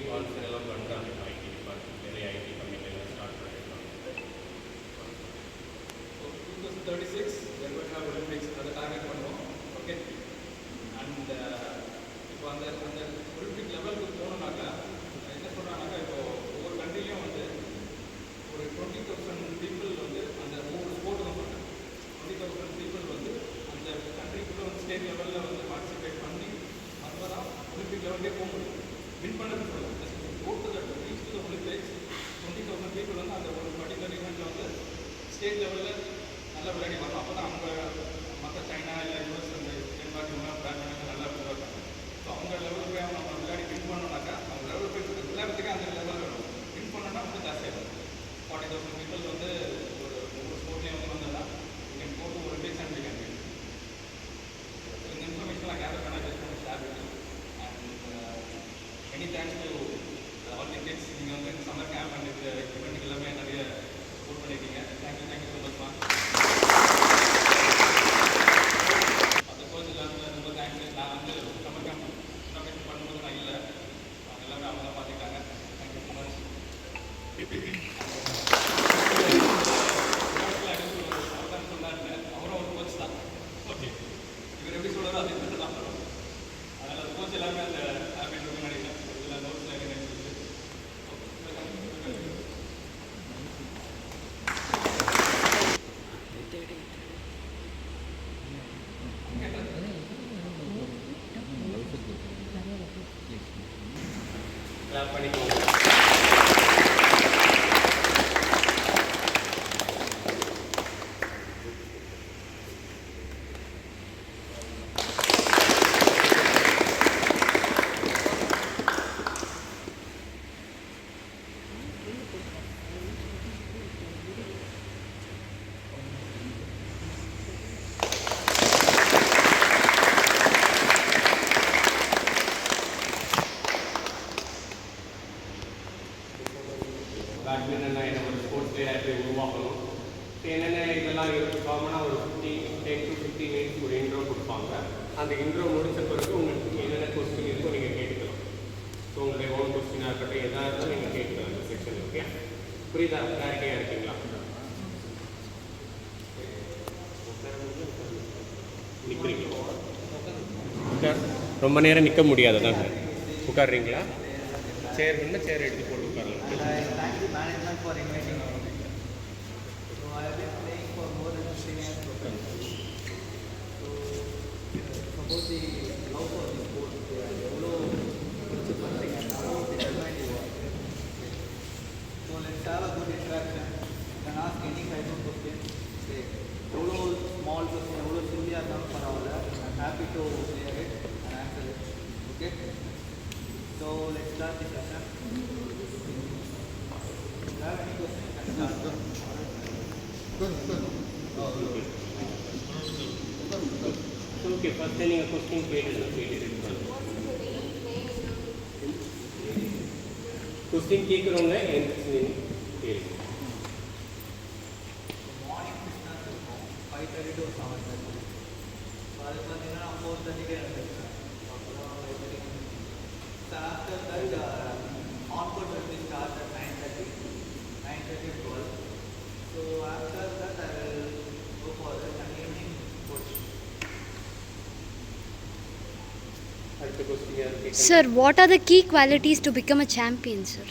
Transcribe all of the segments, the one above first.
Calls எல்லாம் பண்ணுறாங்க. IT department நிறைய ஐடி கம்பெனிலாம் ஸ்டார்ட் பண்ணியிருக்காங்க. So 2036 we are going to have Olympics அதை டார்கெட் பண்ணுவோம். ஓகே. அண்ட் இப்போ அந்த ஒலிம்பிக் லெவலுக்கு போகணுன்னாக்கா என்ன சொல்கிறாங்கனாக்கா, இப்போ ஒவ்வொரு கண்ட்ரிலையும் வந்து ஒரு 20,000 பீப்புள் வந்து அந்த ஒவ்வொரு ஸ்போர்ட் தான் பண்ணுறாங்க. 20,000 பீப்புள் வந்து அந்த கண்ட்ரிக்குள்ளே வந்து ஸ்டேட் லெவலில் வந்து பார்ட்டிசிபேட் பண்ணி அப்போ தான் ஒலிம்பிக் லெவலுக்கே போக முடியும். வின் பண்ணுறது சொல்லுவாங்க. Reach to the Olympics 20,000 people வந்து அந்த ஒரு பர்டிகுலர் ஈவெண்ட்டில் வந்து ஸ்டேட் லெவலில் நல்லா விளையாடி வரணும். அப்போ தான் அவங்க மற்ற சைனா இல்லை யூஎஸ் அந்த டென்மார்க் பேட்மிண்டன் நல்லா விளையாடுறாங்க. ஸோ அவங்க லெவலுக்கு போய் அவங்க விளையாடி வின் பண்ணோம்னாக்கா அவங்க லெவலில் போய் விளையாடுறதுக்கே அந்த லெவல் வேணும். வின் பண்ணோன்னா ரொம்ப ஜாஸ்தியாக இருக்கும். 40,000 பீப்புள் வந்து ஒரு ஸ்போர்ட்லேயே வந்து வந்ததுன்னா you can go to Olympics and we can win. இந்த இன்ஃபர்மேஷன்லாம் கேதர் பண்ண ஜஸ்ட் ஒன்று ஷேர் பண்ணி and many thanks to all the kids. நீங்கள் வந்து இந்த சம்மர் கேம்ப் அண்ட் இந்த இவெண்ட்டுக்கு எல்லாமே நிறைய சப்போர்ட் பண்ணியிருக்கீங்க. தேங்க்யூ ஸோ மச்மா. அந்த கோச் எல்லாருமே ரொம்ப தேங்க்ஸ். நான் வந்து சம்மர் கேம்ப் இன்ஃபர்மேஷன் பண்ணும்போது நான் இல்லை, அவங்க எல்லாமே அவங்க தான் பார்த்துக்கிட்டாங்க. Thank you so much. அவர்தான் சொன்னார்ல, அவரும் ஒரு கோச் தான். ஓகே, இவர் எப்படி சொல்கிறாரோ அது எப்படி தான் பண்ணணும். அதனால் அந்த கோச் எல்லாருமே அந்த ஹேபிட் இருக்குன்னு நினைக்கிறேன். இதெல்லாம் நோட்ஸில் என்ன நினைக்கிறது. கிளாப் பண்ணிக்கோங்க. பேட்மிண்டன்னா என்ன ஒரு ஸ்போர்ட்ஸ் பிளேயர் எப்படி உருவாக்கணும், என்னென்ன இதெல்லாம் காமனாக ஒரு 10 to 15 மினிட்ஸ் ஒரு இன்ட்ரோ கொடுப்பாங்க. அந்த இன்ட்ரோ முடித்த பிறகு உங்களுக்கு என்னென்ன கொஸ்டின் இருக்கோ நீங்கள் கேட்டுக்கலாம். ஸோ உங்களுடைய ஓன் கொஸ்டினாக இருக்கட்டும், எதாக இருந்தாலும் நீங்கள் கேட்டுக்கலாம் இந்த செக்ஷன். ஓகே, புரியுதா? கிளாரிட்டியாக இருக்கீங்களா? நிற்கிறீங்களா? ரொம்ப நேரம் நிற்க முடியாதுதான் சார். உட்காடுறீங்களா? சேர் இருந்தால் சேர் எடுத்து போட்டு உட்காரலாம். Thank you management for inviting me. So I have been playing for more than 15 years professionally. So suppose the love for the sport, எவ்வளோ பிடிச்சி பண்ணுறீங்க, how determined you are. So let's have a good interaction. You can ask any kind of question. எவ்வளோ small question, எவ்வளோ சில்லியாக இருந்தாலும் பரவாயில்ல. I'm happy to clear it and answer it. Okay. So let's start the session. Have any questions? Okay, first நீங்கள் question கேட்டுங்க. Question கேட்குறவங்க எனக்கு கேளுங்க. Morning business இருக்கும் 5:30 to 7:30. ஸோ அது பார்த்தீங்கன்னா 4:30 இருந்துச்சு. அப்புறம் ஆஃப்டர் தட் ஆன்கோட் will be start at 9:30 to 12. So after that I will go for an evening coaching. அடுத்த கொஸ்டின் யார் கேட்குறீங்க? Sir, what are the key qualities to become a champion, sir?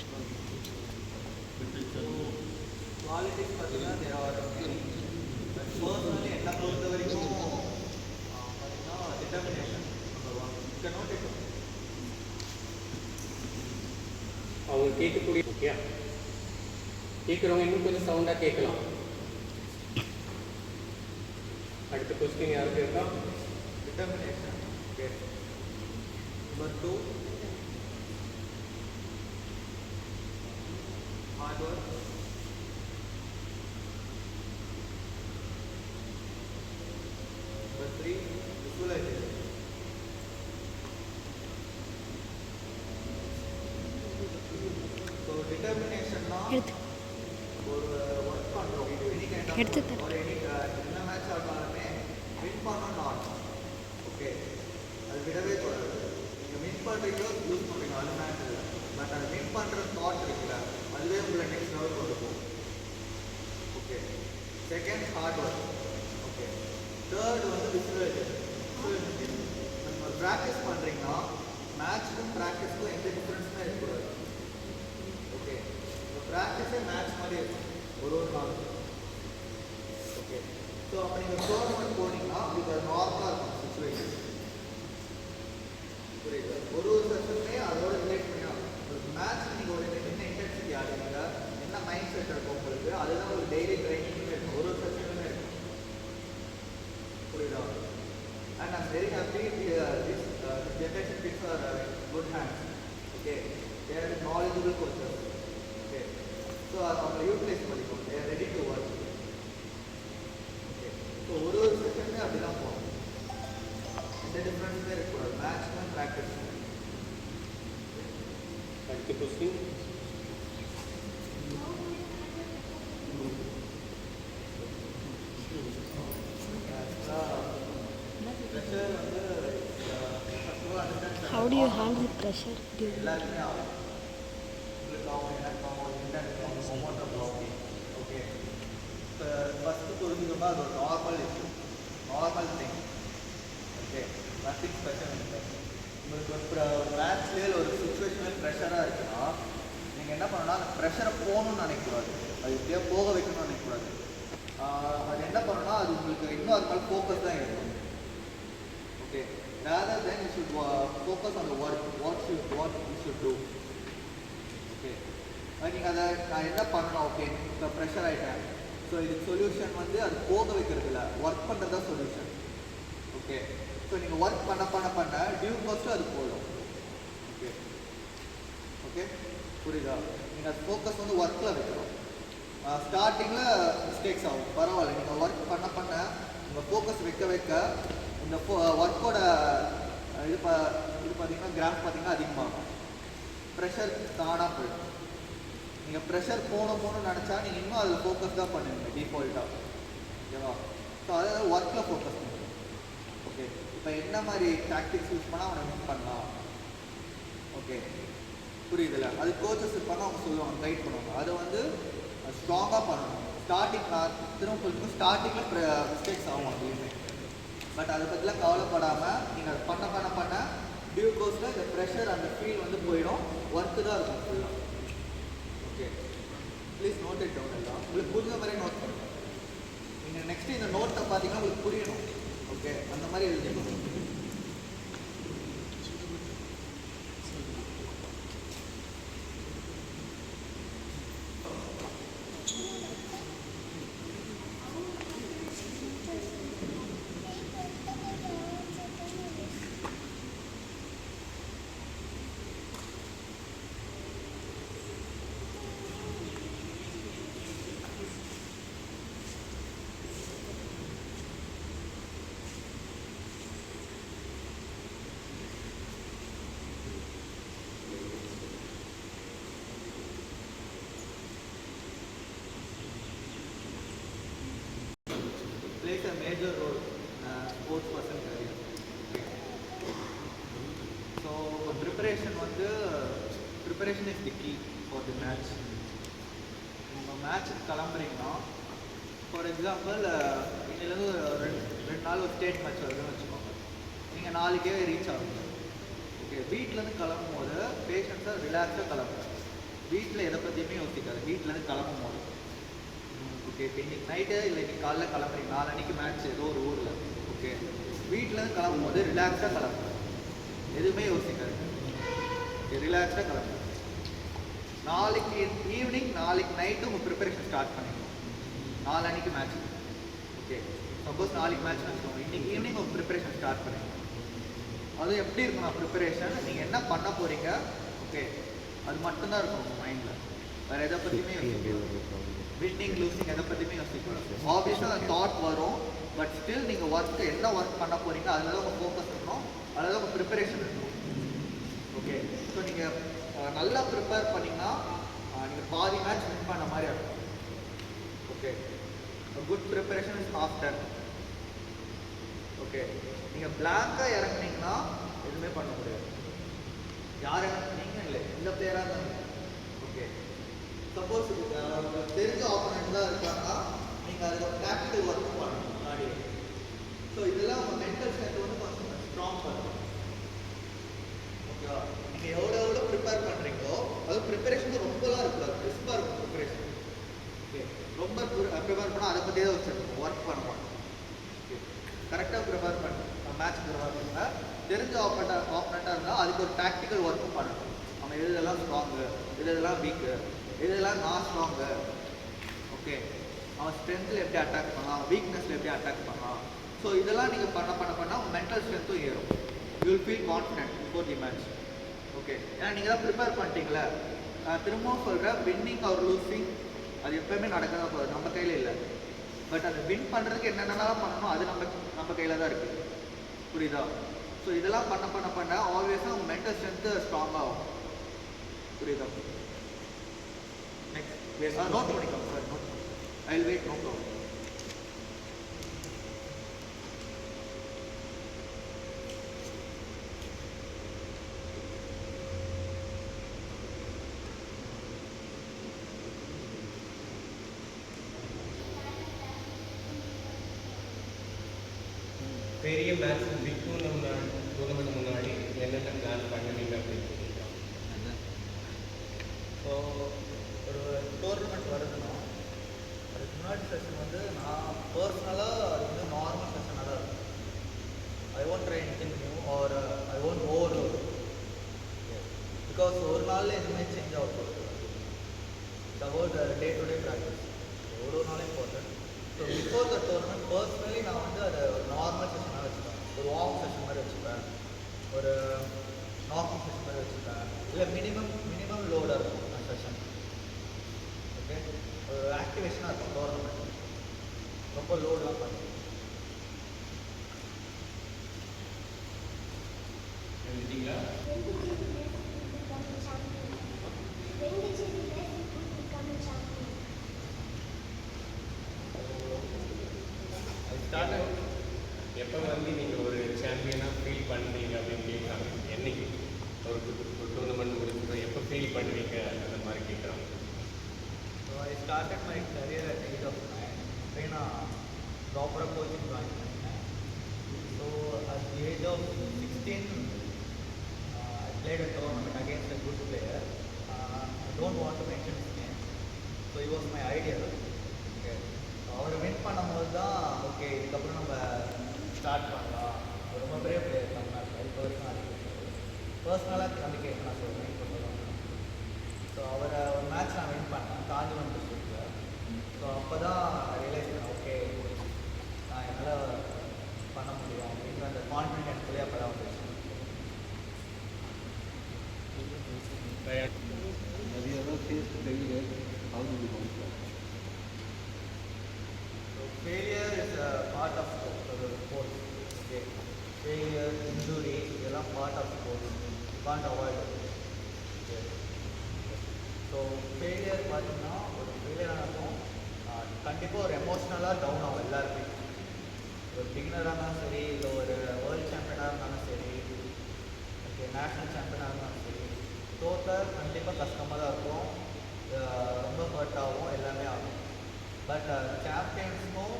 Qualities பார்த்தீங்கன்னா there are many. But personally என்னை பொறுத்த வரைக்கும் பார்த்தீங்கன்னா determination number 1. You cannot take it. அவங்க கேட்கக்கூடிய ஓகே, கேட்குறவங்க இன்னும் கொஞ்சம் சவுண்டாக கேட்கலாம். அடுத்த கொஸ்டின் யாருக்கு இருக்கா? Determination. Okay. Number 2, hard work. Number 3, visualization. So determination na ஒரு ஒர்க் பண்ணுறோம். எனி கைண்ட் ஆஃப் ஒரு என்ன மேட்ச் ஆடினாலுமே வின் பண்ணணும் ஆடணும். ஓகே, அது விடவே கூடாது. நீங்கள் வின் பண்ணுறீங்களோ யூஸ் பண்ணுறீங்க, அது மேட்ச் இல்லை. பட் அதை வின் பண்ணுற தாட் இருக்குல்ல, அதுவே உங்களை நெக்ஸ்ட் லெவல் கொண்டு போகும். Okay, second hard work. Okay, third வந்து விசுவலைசேஷன். நம்ம ப்ராக்டிஸ் பண்ணுறீங்கன்னா மேட்ச்க்கும் ப்ராக்டிஸ்க்கும் எந்த டிஃப்ரென்ஸுமே இருக்கக்கூடாது. ஓகே, இப்போ ப்ராக்டிஸே மேட்ச் மாதிரி இருக்கும் ஒரு நாள். ஓகே, ஸோ அப்போ நீங்கள் டோர்னமெண்ட் போனீங்கன்னா உங்களுக்கு அது நார்மலாக இருக்கும் சுச்சுவேஷன். புரியுது? ஒரு செஷனுமே அதோட ரிலேட் பண்ணி ஒரு மேட்ச் நீங்கள் ஒரு என்ன இன்டென்சிட்டி ஆடுறீங்க, என்ன மைண்ட் செட் இருக்கும் உங்களுக்கு, அதுதான் ஒரு டெய்லி ட்ரைனிங்குமே இருக்கும், ஒரு செஷனுமே இருக்கும். புரியுதா? And I'm very happy this generation kids are good hands. Okay, they are knowledgeable coaches. Okay, so அதை அவங்க யூட்டிலைஸ் பண்ணிக்கணும். They are ready to work. Okay, so ஒரு செஷனுமே அப்படி தான் போகும். எந்த டிஃப்ரென்ஸுமே இருக்கக்கூடாது மேட்ச்க்கும் ப்ராக்டிஸ்க்கும். அடுத்த கொஸ்டின். ப்ரெஷர் வந்து How do you handle pressure? எல்லாருக்குமே ஆகும். உங்களுக்கு ஆகும், எனக்கு ஆகும், இன்டர்நெட் ஆகும், மொமெண்டம் ஆகும். ஓகே, இப்போ ஃபஸ்ட்டு புரிஞ்சுக்கோங்க, அது ஒரு normal issue, normal thing. Okay, nothing special இல்லை. உங்களுக்கு ஒரு மேட்ச்லேயே ஒரு சுச்சுவேஷனல் ப்ரெஷராக இருக்குன்னா நீங்கள் என்ன பண்ணணும்னா அந்த ப்ரெஷரை போகணும்னு நினைக்கக்கூடாது, அது இப்படியே போக வைக்கணும்னு நினைக்கக்கூடாது. அது என்ன பண்ணணும்னா அது உங்களுக்கு இன்னும் அது மேலே ஃபோக்கஸ் தான் இருக்கும். Okay, rather than you should focus on the work, what you should do. Okay, நீங்கள் அதை நான் என்ன பண்ணணும், ஓகே இப்போ ப்ரெஷர் ஆகிட்டேன், ஸோ இதுக்கு சொல்யூஷன் வந்து அது போக வைக்கிறது இல்லை, ஒர்க் பண்ணுறது தான் சொல்யூஷன். ஓகே, ஸோ நீங்கள் ஒர்க் பண்ண டியூ கோஸ்ட்டு அது போயிடும். ஓகே, ஓகே புரியுதா? நீங்கள் அது ஃபோக்கஸ் வந்து ஒர்க்கில் வைக்கணும். ஸ்டார்டிங்கில் மிஸ்டேக்ஸ் ஆகும், பரவாயில்ல, நீங்கள் ஒர்க் பண்ண உங்கள் ஃபோக்கஸ் வைக்க இந்த ஒர்க்கோட இது பார்த்தீங்கன்னா கிராஃப் பார்த்தீங்கன்னா அதிகமாகும், ப்ரெஷர் தானாக போயிடும். நீங்கள் ப்ரெஷர் போகணும்னு நினச்சா நீங்கள் இன்னும் அதில் ஃபோக்கஸ் தான் பண்ணுவீங்க டிஃபால்ட்டாக. ஓகேவா? ஸோ அதாவது ஒர்க்கில் ஃபோக்கஸ் பண்ணுங்க. ஓகே, இப்போ என்ன மாதிரி டாக்டிக்ஸ் யூஸ் பண்ணால் அவனை வின் பண்ணலாம். ஓகே, புரியுதுல்ல? அது கோச்சஸ் இருப்பாங்க, அவங்க சொல்லுவாங்க, கைட் பண்ணுவாங்க. அதை வந்து ஸ்ட்ராங்காக பண்ணணும். திரும்ப சொல்லிட்டு ஸ்டார்டிங்கில் மிஸ்டேக்ஸ் ஆகும் அப்படியுமே, பட் அதை பற்றிலாம் கவலைப்படாமல் நீங்கள் அதை பண்ண டியூ கோர்ஸில் இந்த ப்ரெஷர் அந்த ஃபீல் வந்து போயிடும், ஒர்க்கு தான் இருக்கும் ஃபுல்லாக. Okay, please note it down. எல்லாம் உங்களுக்கு புரிஞ்ச மாதிரி நோட் பண்ணுங்கள். நீங்கள் நெக்ஸ்ட்டு இந்த நோட்டை பார்த்தீங்கன்னா உங்களுக்கு புரியணும். ஓகே, அந்த மாதிரி எழுதிக்கணும். Plays a major role in a sports person career. So preparation is the key for the match. நீங்கள் மேட்ச்சுக்கு கிளம்புறீங்கன்னா, ஃபார் எக்ஸாம்பிள் இன்னிலேருந்து ரெண்டு நாள் ஒரு ஸ்டேட் மேட்ச் வருதுன்னு வச்சுக்கோங்க. நீங்கள் நாளைக்கே ரீச் ஆகுங்க. ஓகே, வீட்டிலேருந்து கிளம்பும் போது பேஷண்ட்ஸாக ரிலாக்ஸாக கிளம்புங்க. வீட்டில் எதை பற்றியுமே யோசிக்காது. வீட்டிலேருந்து கிளம்பும் போது ஓகே, இப்போ இன்றைக்கி நைட்டு இல்லை இன்றைக்கி காலைல கிளம்புறீங்க, நாளைக்கு மேட்ச் ஏதோ ஒரு ஊரில். ஓகே, வீட்டிலேருந்து கிளம்பும் போது ரிலாக்ஸாக கிளம்புங்க, எதுவுமே யோசிக்காது. ஓகே, ரிலாக்ஸாக கிளம்புங்க. நாளைக்கு ஈவினிங் நாளைக்கு நைட்டு உங்கள் ப்ரிப்பரேஷன் ஸ்டார்ட் பண்ணிக்கணும். நாளைக்கு மேட்ச். ஓகே, சப்போஸ் நாளைக்கு மேட்ச் வச்சுக்கோங்க, இன்றைக்கி ஈவினிங் உங்கள் ப்ரிப்பரேஷன் ஸ்டார்ட் பண்ணிக்கணும். அது எப்படி இருக்கணும் ப்ரிப்பரேஷன், நீங்கள் என்ன பண்ண போகிறீங்க, ஓகே அது மட்டும்தான் இருக்கும் உங்கள் மைண்டில். வேறு எதை பற்றியுமே வின்னிங் லூசிங் எதை பற்றியுமே யோசிக்கணும். ஆப்வியஸாக அந்த தாட் வரும், பட் ஸ்டில் நீங்கள் என்ன ஒர்க் பண்ண போகிறீங்க அதில் தான் உங்கள் ஃபோக்கஸ் இருக்கணும், அதில் தான் உங்கள் ப்ரிப்பரேஷன் இருக்கணும். ஓகே, ஸோ நீங்கள் நல்லா ப்ரிப்பேர் பண்ணிங்கன்னா நீங்கள் பாதி மேட்ச் வின் பண்ண மாதிரி இருக்கும். Okay, good preparation is half done. Okay, நீங்கள் பிளாங்காக இறங்குனீங்கன்னா எதுவுமே பண்ண முடியாது. யார் நீங்கள் இல்லை எந்த பிளேயராக இருந்தாலும் ஓகே. சப்போஸ் உங்களுக்கு தெரிஞ்ச ஆப்போனண்ட் தான் இருக்காங்கன்னா நீங்கள் அதில் ஒரு டாக்டிக்கல் ஒர்க் பண்ணணும் முன்னாடியே. ஸோ இதெல்லாம் உங்கள் மென்டல் ஸ்ட்ரென்த் வந்து கொஞ்சம் ஸ்ட்ராங் பண்ணணும். ஓகேவா? நீங்கள் எவ்வளோ ப்ரிப்பேர் பண்ணுறீங்களோ அதுவும் ப்ரிப்பரேஷன் ரொம்பலாம் இருக்கூடாது, கிறிஸ்பாக இருக்கும் ப்ரிப்பரேஷன். ஓகே, ரொம்ப ப்ரிப்பேர் பண்ணால் அதை பற்றியே தான் ஒர்க் பண்ணுவோம். ஓகே, கரெக்டாக ப்ரிப்பேர் பண்ணணும். மேட்ச் ப்ரிப்பேர் பண்ணால் தெரிஞ்ச ஆப்பனண்ட்டாக இருந்தால் அதுக்கு ஒரு டாக்டிக்கல் ஒர்க்கும் பண்ணணும். அவன் எதெல்லாம் ஸ்ட்ராங்கு, எதெல்லாம் வீக்கு, எதெல்லாம் நான் ஸ்ட்ராங்கு. ஓகே, அவன் ஸ்ட்ரென்த்தில் எப்படி அட்டாக் பண்ணலாம், அவன் வீக்னஸில் எப்படி அட்டாக் பண்ணலாம். ஸோ இதெல்லாம் நீங்கள் பண்ண உங்கள் மென்டல் ஸ்ட்ரென்த்தும் ஏறும். You will feel confident before the match. Okay, ஏன்னா நீங்கள் தான் ப்ரிப்பேர் பண்ணிட்டீங்களே. நான் திரும்பவும் சொல்கிறேன், வின்னிங் ஆர் லூசிங் அது எப்போயுமே நடக்க தான் போகுது, நம்ம கையில் இல்லை. பட் அதை வின் பண்ணுறதுக்கு என்னென்னலாம் பண்ணணும் அது நம்ம கையில் தான் இருக்குது. புரியுதா? ஸோ இதெல்லாம் பண்ண ஆல்வேஸாக உங்கள் மென்டல் ஸ்ட்ரென்த்து ஸ்ட்ராங்காக ஆகும். புரியுதா? நெக்ஸ்ட் நோட் பண்ணிக்கோங்க sir. Note I will wait. No problem. பெரிய மேட்ச் பிக் டூர்னமெண்ட் முன்னாடி என்னென்ன பிளான் பண்ணுவீங்க அப்படின்னு சொல்லியிருக்காங்க. ஸோ ஒரு டோர்னமெண்ட் வருதுன்னா அதுக்கு முன்னாடி செஷன் வந்து நான் பர்சனலாக அது வந்து நார்மல் செஷனாக தான் இருக்கும். I won't try anything new or I won't overload. Because ஒரு நாளில் எதுவுமே சேஞ்ச் ஆக போகுது. About day to day practice எவ்வளோ நாள் important. So before the tournament personally நான் வந்து அதை ஒரு நார்மல் செஷனாக வச்சுப்பேன். ஒரு வார்ம் செஷன் மாதிரி வச்சுப்பேன், ஒரு நார்மல் செஷன் மாதிரி வச்சுப்பேன். இல்லை மினிமம் லோடாக இருக்கும் அந்த செஷன். ஓகே, ஒரு ஆக்டிவேஷனாக இருக்கும் டோர்னமெண்ட். ரொம்ப லோடெலாம் பண்ணுவேன். எழுதிட்டீங்களா? எப்போ வந்து நீங்கள் ஒரு சாம்பியனாக ஃபீல் பண்ணுறீங்க அப்படின்னு கேட்குறாங்க. என்னைக்கு ஒரு டூர்னமெண்ட் முடிச்சுட்டு எப்போ ஃபீல் பண்ணுவீங்க அந்த மாதிரி கேட்குறாங்க. So I started my career at age of 9. அப்படியே நான் ப்ராப்பராக கோச்சிங் ஜாயின் பண்ணிட்டேன். So at the age of 16 I played a tournament against a good player. I don't want to mention his name. So it was my ideal. Okay, அவரை win பண்ணும்போது தான் okay இதுக்கப்புறம் நம்ம start பண்ணலாம். ரொம்ப பெரிய player தமிழ்நாட்டில் இப்போ வரைக்கும் அதுக்கு பர்சனலாக அந்த கேட்க நான் சொல்கிறேன். இப்போ சொல்லுவாங்க. ஸோ அவரை ஒரு மேட்ச் நான் வின் பண்ணேன் காஞ்சிபுரம் டிஸ்ட்ரிக்டில். ஸோ அப்போ தான் ரியலைஸ் பண்ணேன் ஓகே நான் என்னால் பண்ண முடியும் அப்படிங்கிற அந்த கான்ஃபிடென்ட் எனக்குள்ளே அப்போ தான் வந்துச்சு. Have you ever faced failure? How do you bounce back? So failure is a part of sports. Okay, failure, injury, இதெல்லாம் part of sports. You can't avoid it. Okay. So failure பார்த்தீங்கன்னா ஒரு failure ஆனதும் கண்டிப்பாக ஒரு எமோஷ்னலாக down ஆகும் எல்லாருமே. ஒரு பிகினராக இருந்தாலும் சரி, இல்லை ஒரு வேர்ல்டு சாம்பியனாக இருந்தாலும் சரி, ஓகே நேஷ்னல் சாம்பியனாக இருந்தாலும் சரி, தோத்தால் கண்டிப்பாக கஷ்டமாக தான் இருக்கும், ரொம்ப ஹர்ட் ஆகும், எல்லாமே ஆகும். பட் சாம்பியன்ஸுக்கும்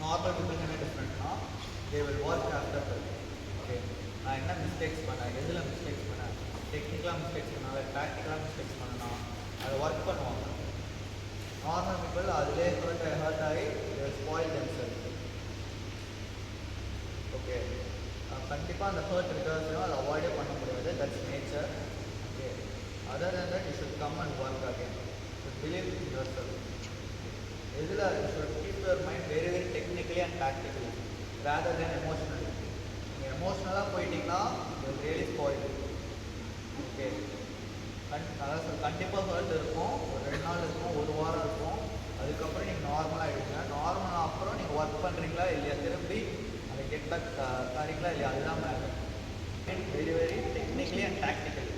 நார்மல் பீப்புளுக்கு என்ன டிஃப்ரெண்ட்னா they will work after that. Okay, நான் என்ன மிஸ்டேக்ஸ் பண்ணேன், எதில் மிஸ்டேக்ஸ் பண்ணேன், டெக்னிக்கலாக மிஸ்டேக்ஸ் பண்ணால் இல்லை ப்ராக்டிக்கலாக மிஸ்டேக்ஸ் பண்ணனா அதை ஒர்க் பண்ணுவாங்க. நார்மல் பீப்புள் அதிலே ஹர்ட் ஆகி ஸ்பாயில் தெம்செல்ஸ். ஓகே, கண்டிப்பாக அந்த ஹர்ட் இருக்கிறதுனா அதை அவாய்டே பண்ண முடியாது. That's nature. Okay, other than that you should come and work again. Should believe in your self. இதில் you should keep your mind very very technically and practically rather than emotionally. நீங்கள் எமோஷ்னலாக போயிட்டீங்கன்னா you really spoil. Okay, அதாவது கண்டிப்பாக hurt இருக்கும், ஒரு 2 நாள் இருக்கும், 1 வாரம் இருக்கும். அதுக்கப்புறம் நீங்கள் நார்மலாக ஆகிடுங்க. நார்மலாக அப்புறம் நீங்கள் ஒர்க் பண்ணுறீங்களா இல்லையா, திரும்பி அதை கெட் பேக் தரீங்களா இல்லையா, அதுதான் matter. Very very technically and tactically.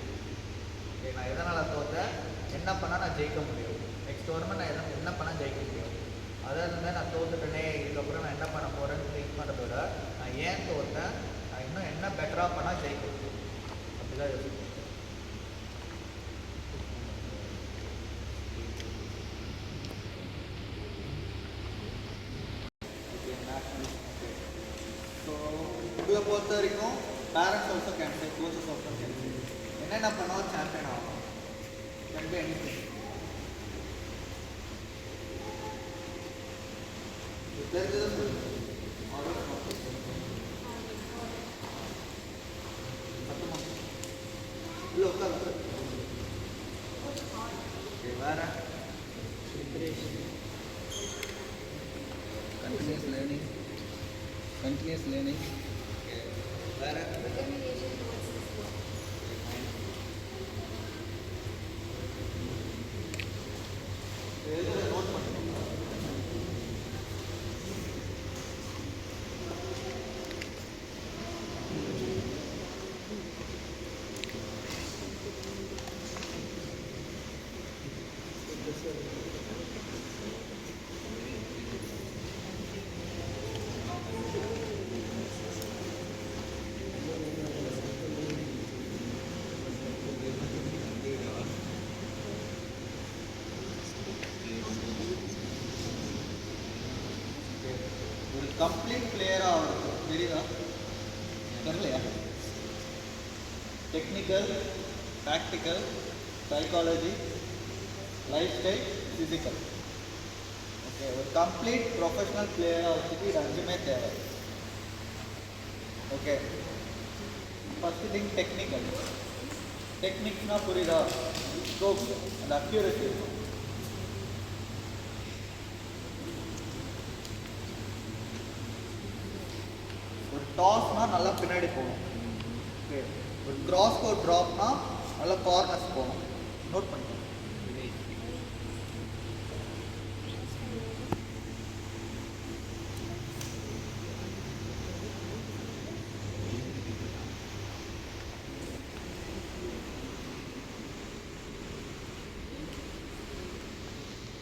Okay, நான் எதனால் தோற்றேன், என்ன பண்ணால் நான் ஜெயிக்க முடியும், நெக்ஸ்ட் டோர்னமெண்ட் நான் என்ன பண்ணால் ஜெயிக்க முடியும். அதாவது வந்து நான் தோற்றுட்டேனே இதுக்கப்புறம் நான் என்ன பண்ண போகிறேன்னு திங்க் பண்ணுறத விட நான் ஏன் தோற்றேன், நான் இன்னும் என்ன பெட்டராக பண்ணால் ஜெயிக்க முடியும். இதான் யோசிக்கணும். ஸோ உங்களை பொறுத்த வரைக்கும் parents also can say, coaches also can say. என்னென்ன பண்ணால் சாம்பியன் ஆகும்? Can be anything. தெரிஞ்சதை சொல்லுங்க. இல்லை உட்காந்து. ஓகே, வேற Continuous learning. Continuous learning. வேற நோட் பண்ணுங்க. ஒரு கம்ப்ளீட் பிளேயராக ஆகிறது தெரியுதா? தெரியலையா? Technical, tactical, psychology, life style, physical. Okay, ஒரு கம்ப்ளீட் ப்ரொஃபஷனல் பிளேயராக வச்சுட்டு இது அஞ்சுமே தேவை. ஓகே, ஃபஸ்ட்டு திங் டெக்னிக்கல். டெக்னிக்ஸ்னால் புரியுதா? ஸ்ட்ரோக்ஸ், அந்த அக்யூரசி இருக்கும். ஒரு டாஸ்னால் நல்லா பின்னாடி போகணும். ஓகே, ஒரு கிராஸ் கோட் ட்ராப்னா நல்லா கார்னர்ஸ் போகணும். நோட் பண்ணிக்கணும்.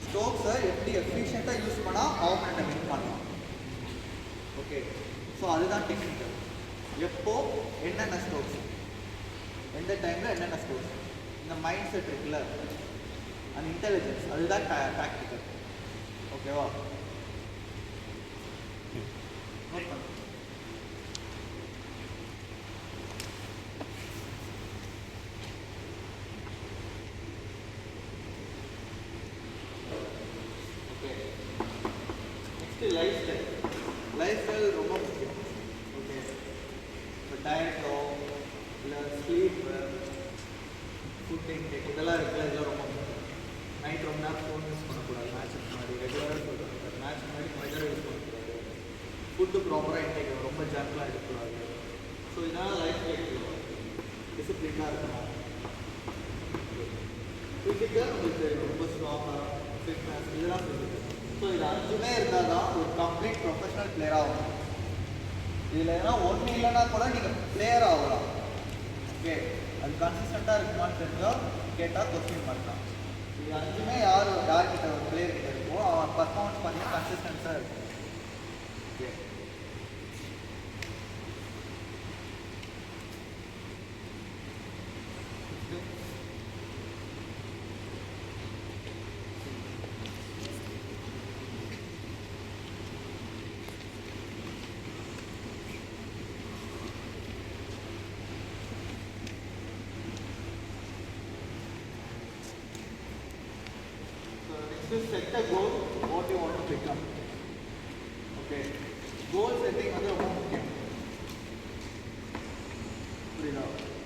ஸ்ட்ரோக்ஸை எப்படி எஃபிஷியண்ட்டாக யூஸ் பண்ணால் ஆப்போனண்ட்டை வின் பண்ணலாம். ஓகே, ஸோ அதுதான் டெக்னிக்கல். எப்போ என்னென்ன ஸ்ட்ரோக்ஸ், எந்த டைமில் என்னென்ன ஸ்ட்ரோக்ஸ், இந்த மைண்ட் செட் இருக்குல்ல, அந்த இன்டெலிஜென்ஸ், அதுதான் டாக்டிக்கல். ஓகேவா? நோட் பண்ணு. Okay, next life style. Life style ரொம்ப முக்கியம். ஓகே, இப்போ டயட்டோ இல்லை ஸ்லீப்பு, ஃபுட் இன்டேக் இதெல்லாம் இருக்குல்ல, இதெல்லாம் ரொம்ப முக்கியம். நைட் ரொம்ப நேரம் ஃபோன் யூஸ் பண்ணக்கூடாது. மேட்சுக்கு முன்னாடி ரெகுலராக சொல்லுவாங்க. மேட்ச் முன்னாடி கொஞ்சம் யூஸ் பண்ணக்கூடாது. ஃபுட்டு ப்ராப்பராக இன்டேக், ரொம்ப ஜங்க்லாம் எடுக்கக்கூடாது. ஸோ இதனால் லைஃப் ஸ்டைல் டிசிப்ளினாக இருக்கணும். ஃபிசிக்கல் உங்களுக்கு தெரியும், ரொம்ப ஸ்ட்ராங்காக ஃபிட்னஸ், இதெல்லாம் ஃபிசிக்கல். ஸோ இது அஞ்சுமே இருந்தால் தான் ஒரு கம்ப்ளீட் ப்ரொஃபஷனல் பிளேயர் ஆகும். இதில் எதனா ஒன்று இல்லைன்னா கூட நீங்கள் பிளேயர் ஆகலாம். ஓகே, அது கன்சிஸ்டண்ட்டாக இருக்குமான்னு தெரிஞ்சால் கேட்டால் கொஸ்டின் பண்ணலாம். இது அஞ்சுமே யார்கிட்ட ஒரு பிளேயர் கிட்ட இருக்கோ அவன் பர்ஃபார்மன்ஸ் பண்ணி கன்சிஸ்டன்ஸாக இருக்கும். Okay, set a goal, what you want to become. Okay, goal setting வந்து ரொம்ப முக்கியம். புரியுதா?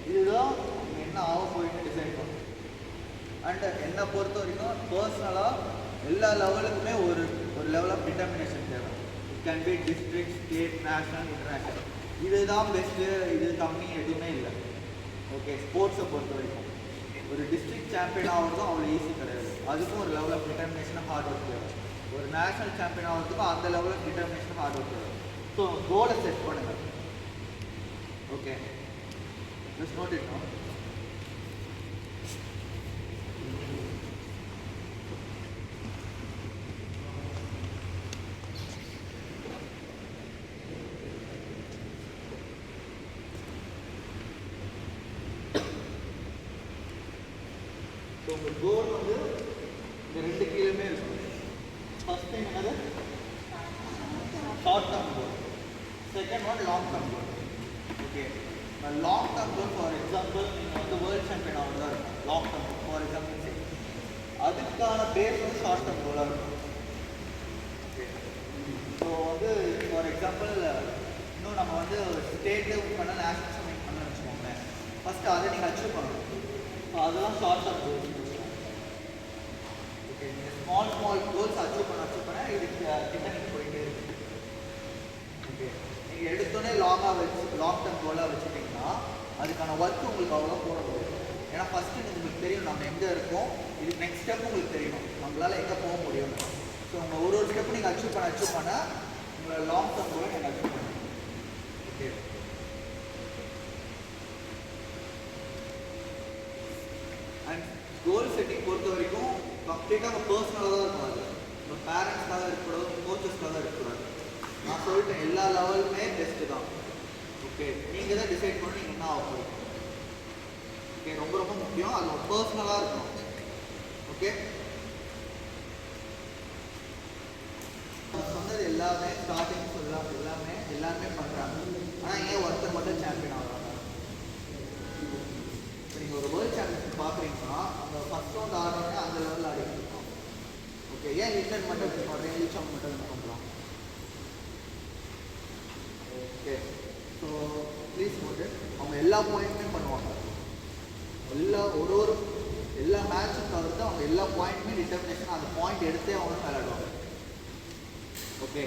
இதுதான் நீங்கள் என்ன ஆக போயிட்டு டிசைட் பண்ணணும். அண்ட் என்னை பொறுத்த வரைக்கும் பர்சனலாக எல்லா லெவலுக்குமே ஒரு லெவல் ஆஃப் டிட்டர்மினேஷன் தேவை. It can be district, state, national, international. இதுதான் பெஸ்ட்டு, இது கம்மி எதுவுமே இல்லை. ஓகே, ஸ்போர்ட்ஸை பொறுத்த வரைக்கும் ஒரு டிஸ்ட்ரிக்ட் சாம்பியன் ஆகிறதும் அவ்வளோ ஈஸி கிடையாது. அதுக்கும் ஒரு level of determination, hard work தேவை. ஒரு நேஷனல் சாம்பியன் ஆகிறதுக்கும் அந்த level of determination, hard work தேவை. ஸோ கோலை செட் பண்ணுங்கள். Okay, just note it no. உங்கள் கோல் வந்து இந்த ரெண்டு கீழுமே இருக்கும். ஃபர்ஸ்ட் திங் என்னது short term goal, second one long term goal. Okay, long term goal for example நீங்கள் வந்து வேர்ல்ட் சாம்பியன் ஆகுறதா இருக்கும். லாங் டேர்ம் ஃபார் எக்ஸாம்பிள் சரி, அதுக்கான பேஸ் வந்து ஷார்ட் டேர்ம் கோலாக இருக்கும். ஓகே, ஸோ வந்து ஃபார் எக்ஸாம்பிள் இன்னும் நம்ம வந்து ஸ்டேட் லெவல் பண்ண நேஷனல் சமிட் பண்ண வச்சுக்கோங்களேன். ஃபஸ்ட்டு அதை நீங்கள் அச்சீவ் பண்ணணும். ஸோ அதெல்லாம் ஷார்ட் டேர்ம் கோல்ஸ். ஓகே, நீங்கள் ஸ்மால் கோல்ஸ் அச்சீவ் பண்ண இதுக்கு கிட்ட நீங்கள் போயிட்டே இருக்கு. ஓகே, நீங்கள் எடுத்தோடனே லாங் டேர்ம் கோலாக வச்சுட்டிங்கன்னா அதுக்கான ஒர்க் உங்களுக்கு அவ்வளோ போட முடியும். ஏன்னா ஃபஸ்ட்டு உங்களுக்கு தெரியும் நம்ம எங்கே இருக்கோம், இதுக்கு நெக்ஸ்ட் ஸ்டெப் உங்களுக்கு தெரியணும் நம்மளால் எங்கே போக முடியும். ஸோ உங்கள் ஒரு ஸ்டெப்பு நீங்கள் அச்சீவ் பண்ண உங்களை லாங் டேர்ம் கோலை நீங்கள் அச்சீவ் பண்ணணும். ஓகே, அண்ட் கோல் செட்டிங் பொறுத்த வரைக்கும் கம்ப்ளீட்டாக உங்கள் பர்சனலாக தான் இருக்கும். அது உங்கள் பேரண்ட்ஸ்க்காக இருக்கக்கூடாது, கோச்சஸ்க்காக இருக்கக்கூடாது. நான் சொல்லிட்டேன் எல்லா லெவலுமே பெஸ்ட்டு தான். ஓகே, நீங்கள் தான் டிசைட் பண்ணி நீங்கள் என்ன ஆக போகிறீங்க. ஓகே, ரொம்ப ரொம்ப முக்கியம், அது ஒரு பர்சனலாக இருக்கணும். ஓகே, சொன்னது எல்லாமே ஸ்டார்டிங் சொல்லலாம், எல்லாமே பண்ணுறாங்க. ஆனால் ஏன் ஒருத்தர் மட்டும் சாம்பியன் ஆகிறாங்க? இப்போ நீங்கள் ஒரு வேர்ல்டு சாம்பியன்ஷிப் பார்க்குறீங்கன்னா அவங்க ஃபஸ்ட் ரவுண்ட் ஆடுறவங்க அந்த லெவலில் ஆடிட்டு இருக்கோம். ஓகே, ஏன் இங்கிலாந்து மட்டும் வின் பண்ணுறேன், இங்கிலீஷ் அவங்க மட்டும் வின் பண்ணுறோம்? ஓகே, ஸோ ப்ளீஸ் நோட் அவங்க எல்லா பாயிண்ட்டுமே பண்ணுவாங்க. எல்லா மேட்சும் தவிர்த்து அவங்க எல்லா பாயிண்ட்டுமே டிட்டர்மினேஷன் அந்த பாயிண்ட் எடுத்தே அவங்க விளையாடுவாங்க. ஓகே,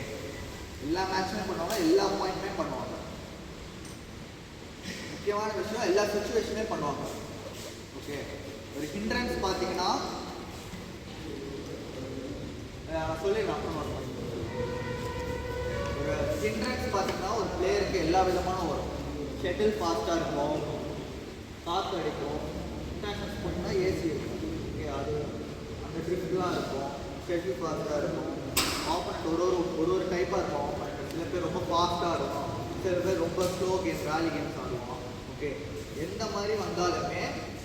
எல்லா மேட்சுமே பண்ணுவாங்க, எல்லா பாயிண்ட்டுமே பண்ணுவாங்க. முக்கியமான விஷயம் எல்லா சுச்சுவேஷனே பண்ணுவாங்க. ஓகே, ஒரு ஹிண்ட்ரன்ஸ் பார்த்தீங்கன்னா சொல்லிடலாம் அப்புறம். ஒரு ஹிண்ட்ரன்ஸ் பார்த்தீங்கன்னா ஒரு பிளேயருக்கு எல்லா விதமான வரும். ஷட்டில் ஃபாஸ்ட்டாக இருக்கும், காற்று அடிக்கும், இன்டர்நேஷனல் ஸ்போர்ட்னா ஏசி இருக்கும். ஓகே, அது அந்த ட்ரிப்லாம் இருக்கும். ஷட்டில் ஃபாஸ்ட்டாக இருக்கும். ஆப்பனண்ட் ஒரு டைப்பாக இருக்கும். ஆப்பனண்ட் சில பேர் ரொம்ப ஃபாஸ்ட்டாக இருக்கும், சில பேர் ரொம்ப ஸ்லோ கேம்ஸ் ராலி கேம்ஸ் ஆடுவோம். ஓகே, எந்த மாதிரி வந்தாலுமே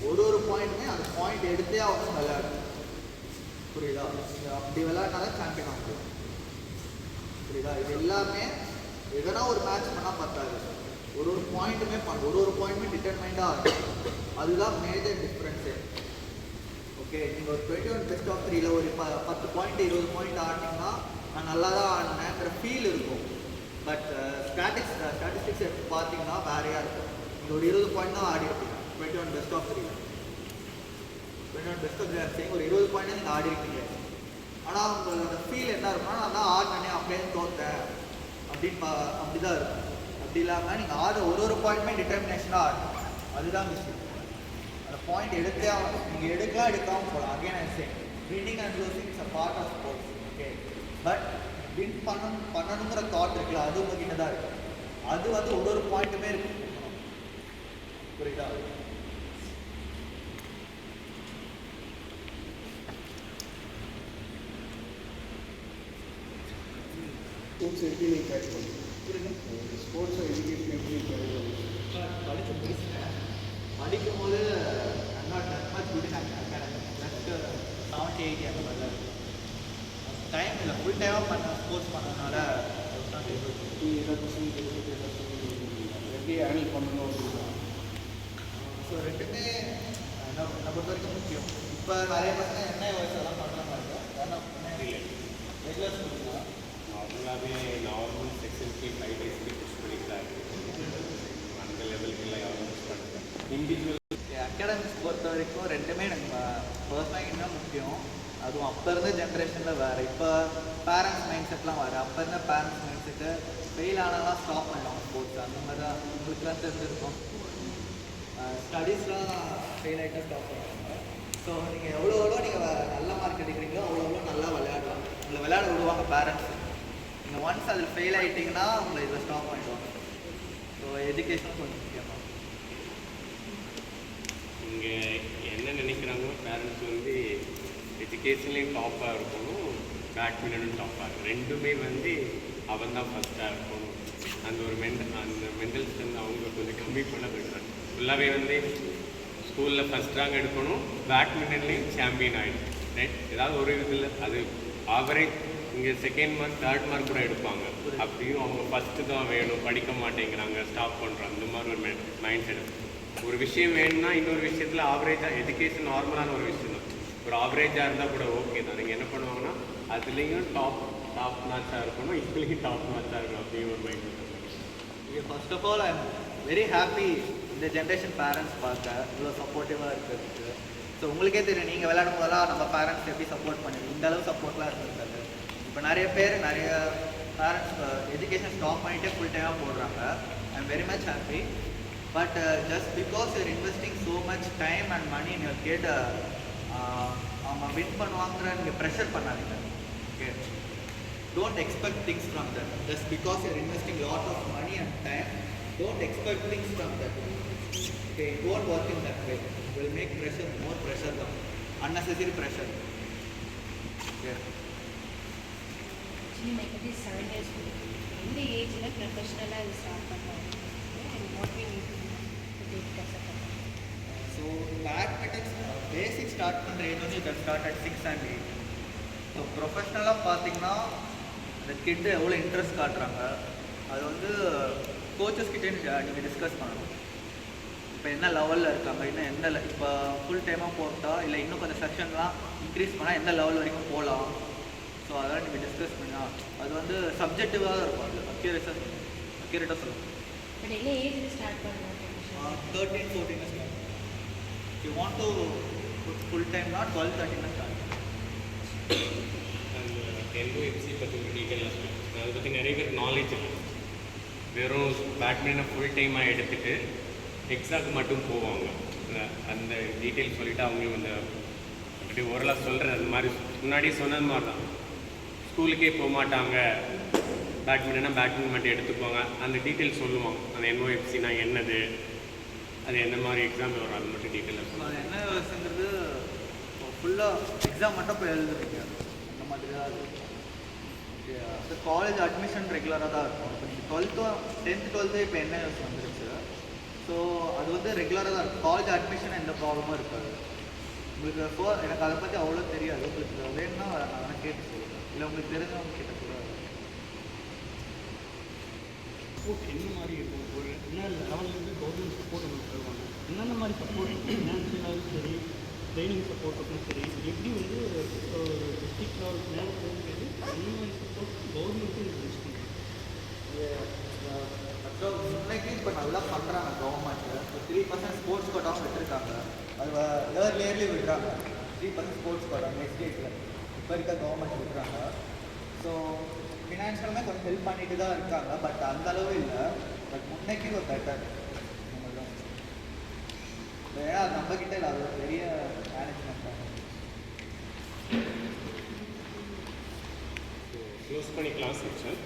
ஒரு பாயிண்ட்டுமே அந்த பாயிண்ட் எடுத்தே அவங்க விளையாடும். புரியுதா? அப்படி விளையாடினாலும் சாம்பியன் ஆகும். புரியுதா? இது எல்லாமே எதனா ஒரு மேட்ச் பண்ணால் பத்தாது. ஒரு பாயிண்ட்டுமே ஒரு பாயிண்ட்டுமே டிட்டர்மைண்டாக இருக்கும். அதுதான் மேஜர் டிஃப்ரென்ஸு. ஓகே, நீங்கள் ஒரு 21 பெஸ்ட் ஆஃப் 3ல் ஒரு 10 பாயிண்ட் 20 பாயிண்ட் ஆடினீங்கன்னா நான் நல்லா தான் ஆடினேங்கிற ஃபீல் இருக்கும். பட் ஸ்டாட்டிஸ்டிக்ஸ் எடுத்து பார்த்தீங்கன்னா வேறையாக இருக்கும். நீங்கள் ஒரு 20 பாயிண்ட் தான் ஆடி இருப்பீங்க 21 பெஸ்ட் ஆஃப் 3ல். 21 பெஸ்ட் ஆஃப் 3 ஒரு 20 பாயிண்ட் நீங்கள் ஆடி இருக்கீங்க. ஆனால் உங்களோட ஃபீல் என்ன இருக்குன்னா நான் தான் ஆடினே அப்படியே தோற்றேன் அப்படி தான் இருக்கும். அப்படி இல்லாமல் நீங்கள் ஒரு பாயிண்ட்டுமே டிட்டர்மினேஷனாக ஆடணும். அதுதான் விஷயம். அந்த பாயிண்ட் எடுத்தே ஆகணும். நீங்கள் எடுக்காமல் போகலாம். Again I say winning and losing is a part of sports. Okay, but win பண்ணணுங்கிற தாட் இருக்குல்ல, அது உங்ககிட்ட தான் இருக்குது. அது வந்து ஒரு பாயிண்ட்டுமே இருக்கு. புரியுதா? ஸ்போர்ட்ஸ் எப்படி நீங்கள் கேட்ச் பண்ணுங்கள்? ஸ்போர்ட்ஸ் எஜுகேஷன் எப்படி கேட்ச் பண்ணுங்கள்? படித்து முடிச்சுட்டேன். படிக்கும் போது not much good in academy. Just 70-80 அந்த மாதிரி தான் இருக்குது. டைம் இல்லை, ஃபுல் டைமாக ஸ்போர்ட்ஸ் பண்ணதுனால எப்படி ஹேண்டில் பண்ணணும் அப்படின்னா ஸோ ரெண்டுமே என்னை பொறுத்த வரைக்கும் முக்கியம். இப்போ நிறைய பசங்க என்ன வயசெல்லாம் பண்ணுற மாதிரி இல்லை, ரெகுலர் ஸ்கூல் தான் நார்மலாகவே நார்மல் செக்ஷனுக்கு 5 டேஸ்க்கு புஷ் பண்ணிக்கிறாங்க. அந்த லெவலுக்கெல்லாம் யாரும் புஷ் பண்ணுறேன். இண்டிவிஜுவல் அகாடமிக்ஸ் பொறுத்த வரைக்கும் ரெண்டுமே எனக்கு பர்சனலாக என்ன முக்கியம். அதுவும் அப்போ இருந்த ஜென்ரேஷனில் வேறு, இப்போ பேரண்ட்ஸ் மைண்ட் செட்லாம் வேறு. அப்போ இருந்த பேரண்ட்ஸ் மைண்ட் செட்டு ஃபெயில் ஆனாலாம் ஸ்டாப் பண்ணுவாங்க ஸ்போர்ட்ஸ். அந்த மாதிரி தான் உங்களுக்குலாம் தெரிஞ்சிருக்கும். ஸ்டடீஸ்லாம் ஃபெயில் ஆகிட்டா ஸ்டாப் பண்ணுவாங்க. ஸோ நீங்கள் எவ்வளோ நீங்கள் நல்ல மார்க் எடுக்கிறீங்களோ அவ்வளோ நல்லா விளையாடலாம். உங்களை விளையாட விடுவாங்க பேரண்ட்ஸ். நீங்கள் ஒன்ஸ் அதில் ஃபெயில் ஆகிட்டிங்கன்னா உங்களை இதில் ஸ்டாப் பண்ணிடுவாங்க. ஸோ எஜுகேஷன் கொஞ்சம் முக்கியம் தான். இங்கே என்ன நினைக்கிறாங்க பேரண்ட்ஸ் வந்து எஜுகேஷன்லேயும் டாப்பாக இருக்கணும், பேட்மிண்டனும் டாப்பாக இருக்கும். ரெண்டுமே வந்து அவன் தான் ஃபஸ்ட்டாக இருக்கணும். அந்த மென்டல்ஸ் வந்து அவங்க கொஞ்சம் கம்மி பண்ண போயிடுறாங்க. ஃபுல்லாகவே வந்து ஸ்கூலில் ஃபஸ்ட் ரேங்க் எடுக்கணும், பேட்மிண்டன்லேயும் சாம்பியன் ஆகிடும். ரைட், ஏதாவது ஒரு இதில் அது ஆவரேஜ் இங்கே செகண்ட் மார்க் தேர்ட் மார்க் கூட எடுப்பாங்க. அப்படியும் அவங்க ஃபஸ்ட்டு தான் வேணும், படிக்க மாட்டேங்கிறாங்க, ஸ்டாப் பண்ணுறாங்க, இந்த மாதிரி ஒரு மைண்ட் செட். ஒரு விஷயம் வேணும்னா இன்னொரு விஷயத்தில் ஆவரேஜாக, எஜுகேஷன் நார்மலான ஒரு விஷயம் தான், ஒரு ஆவரேஜாக இருந்தால் கூட ஓகே தான். நீங்கள் என்ன பண்ணுவாங்கன்னா அதுலேயும் டாப் மேட்சாக இருக்கணும், இதுலேயும் டாப் மேட்சாக இருக்கணும், அப்படியும் ஒரு mind set. First of all I'm very happy இந்த ஜென்ரேஷன் பேரண்ட்ஸ் பார்க்க இவ்வளோ சப்போர்ட்டிவாக இருக்கிறதுக்கு. ஸோ உங்களுக்கே தெரியும், நீங்கள் விளையாடும் போதெல்லாம் நம்ம பேரண்ட்ஸ் எப்படி சப்போர்ட் பண்ணுவீங்க, இந்த அளவு சப்போர்ட்லாம் இருந்திருக்காது. இப்போ நிறைய பேரண்ட்ஸ் எஜுகேஷன் ஸ்டாப் பண்ணிகிட்டே ஃபுல் டைமாக போடுறாங்க. I am very much happy. But just because you're investing so much time and money in your kid, அவங்க வின் பண்ணுவாங்கிற நீங்கள் ப்ரெஷர் பண்ணாதீங்க. Okay, don't expect things from them. Just because you're investing lot of money and time, don't expect things from them. Okay, it won't work in that way. It will make pressure, more pressure down. Unnecessary pressure. Okay. Actually, like it is 7 years old. In the age, like professional, I will start and what we need to take as a couple. So, badminton basic start from the age only, you can start at 6 and 8. So, professional பார்த்தீங்கன்னா அந்த கிட்டு எவ்வளோ interest காட்டுறாங்க அது வந்து coaches கிட்டே நீங்கள் discuss பண்ணணும். இப்போ என்ன லெவலில் இருக்காங்க, இன்னும் எந்த இப்போ ஃபுல் டைமாக போட்டால் இல்லை இன்னும் கொஞ்சம் செக்ஷன்லாம் இன்க்ரீஸ் பண்ணால் எந்த லெவல் வரைக்கும் போகலாம். ஸோ அதெல்லாம் நீங்கள் டிஸ்கஸ் பண்ணால் அது வந்து சப்ஜெக்டிவாக தான் இருக்கும். அது அக்யூரேட்டாக சொல்லணும். But any age we start பண்ணலாம். 13, 14 start. If you want to put full time, not 12, 13 start. அந்த NOFC பற்றி ஒரு டீட்டெயிலாக சொல்லுங்கள். அதை பற்றி நிறைய பேர் நாலேஜ் இல்லை. வெறும் பேட்மிண்டனை ஃபுல் டைமாக எடுத்துகிட்டு எக்ஸாமுக்கு மட்டும் போவாங்க. அந்த டீட்டெயில் சொல்லிவிட்டு அவங்களுக்கு அந்த அப்படி ஓரளவு சொல்கிறது அந்த மாதிரி முன்னாடி சொன்னது மாதிரி தான். ஸ்கூலுக்கே போக மாட்டாங்க, பேட்மிண்டன் மட்டும் எடுத்துக்குவாங்க. அந்த டீட்டெயில் சொல்லுவாங்க, அந்த NOFCனா என்னது, அது எந்த மாதிரி எக்ஸாம் வரும், அது மட்டும் டீட்டெயிலாக சொல்லுவாங்க. NOFCங்கிறது ஃபுல்லாக எக்ஸாம் மட்டும் போய் எழுதுவீங்க, அந்த மாதிரி தான் அது. அந்த காலேஜ் அட்மிஷன் ரெகுலராக தான் இருக்கும். இப்போ நீங்கள் 10th 12th இப்போ NOFC வந்துருச்சு. ஸோ அது வந்து ரெகுலராக தான் இருக்கும். காலேஜ் அட்மிஷன் எந்த ப்ராப்ளமும் இருக்காது. உங்களுக்கு எனக்கு அதை பற்றி அவ்வளோ தெரியாது. உங்களுக்கு வேணும்னா நான் கேட்டு சொல்லுவேன், இல்லை உங்களுக்கு தெரிஞ்சவங்க கிட்ட கூட. சப்போர்ட் என்ன மாதிரி இருக்கும், ஒரு என்ன லெவல்லேருந்து கவர்மெண்ட் சப்போர்ட் உங்களுக்கு தருவாங்க, என்னென்ன மாதிரி சப்போர்ட் ஃபினான்ஷியலாகவும் சரி, ட்ரைனிங் சப்போர்ட்டுக்கும் சரி, எப்படி வந்து டிஸ்ட்ரிக்ட் லெவல் மேலே போகும்போது என்ன மாதிரி சப்போர்ட் கவர்மெண்ட்டும் யூஸ் பண்ணுறாங்க. முன்னைக்கு இப்போ நல்லா பண்ணுறாங்க கவர்மெண்ட்டு. இப்போ 3% ஸ்போர்ட்ஸ் கோட்டாவும் விட்டுருக்காங்க. அது இயர்லி விடுறாங்க. 3% ஸ்போர்ட்ஸ் கோட்டா நெக்ஸ்ட் டேட்டில் இப்போ இருக்க கவர்மெண்ட் விடுறாங்க. ஸோ ஃபினான்ஷியலுமே கொஞ்சம் ஹெல்ப் பண்ணிட்டு தான் இருக்காங்க. பட் அந்த அளவு இல்லை. பட் முன்னைக்கு ஒரு பெட்டர் தான். ஏன்னா அது நம்மக்கிட்ட இல்லை, அது ஒரு பெரிய மேனேஜ்மெண்ட் தான். க்ளோஸ் பண்ணிக்கலாம் செக்ஷன்.